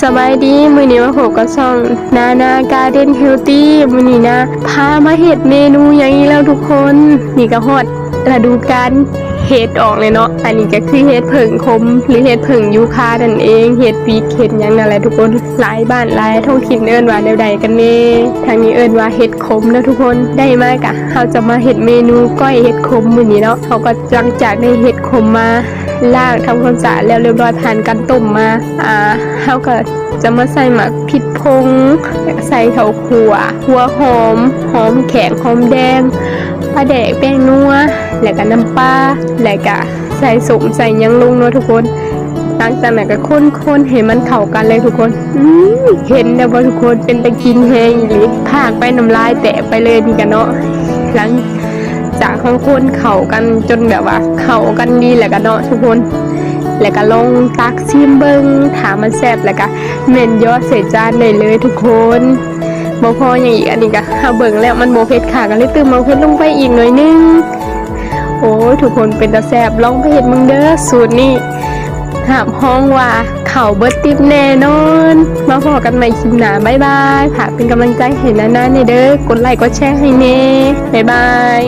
สบายดีมื้อนี้มาพบกับช่องนาการ์เด้นเฮลตี้มื้อนี้นะพามาเฮ็ดเมนูอย่างนี้แล้วทุกคนนี่ก็ฮอดฤดูกาลเฮ็ดออกเลยเนาะอันนี้ก็คือเฮ็ดเผิงคมหรือเฮ็ดเผิงยูคานั่นเองเฮ็ดปีกเฮ็ดหยังนั่นแหละทุกคนหลายบ้านหลายท้องถิ่นเอิ้นว่าแนวใดกันแน่ทางนี้เอิ้นว่าเฮ็ดขมนะทุกคนได้มากะเฮาจะมาเฮ็ดเมนูก้อยเฮ็ดขมมื้อนี้เนาะเฮาก็หลังจากได้เฮ็ดขมมาล้างทำความสะอาดแล้วเรียบร้อยผ่านการต้มมาเฮาก็จะมาใส่หมักพริกผงใส่ข้าวคั่วหัวหอมแข็งหอมแดงปลาแดกแป้งนัวแล้วก็น้ำปลาแล้วก็ใส่สมใส่ยังลงเนาะทุกคนหลังจากนั้นก็คนๆให้มันเข้ากันเลยทุกคนเห็นแล้วว่าทุกคนเป็นตะกินแห้งอีหลีพากไปน้ำลายแตะไปเลยนี่กันเนาะหลังจากข้างคนเข้ากันจนแบบว่าเข้ากันดีแล้วกันเนาะทุกคนแล้วก็ลงตักชิมเบิ้งถามมันแซ่บแล้วก็เม่นยอดใส่จานได้เลยทุกคนบ่พออย่างอีกอันนี้ก็เฮาเบิ่งแล้วมันบ่เผ็ดค่ะก็เลยตื่มเอาเผ็ดลงไปอีกหน่อยนึงโอ้ยทุกคนเป็นตาแซ่บลองไปเฮ็ดมึงเด้อสูตรนี้ถามห้องว่าข้าวเบิดติ๊บแน่นอนมาพอกันใหม่คลิปหน้าบ๊ายบายค่ะเป็นกำลังใจให้นาๆเด้อกดไลค์กดแชร์ให้แน่บ๊ายบาย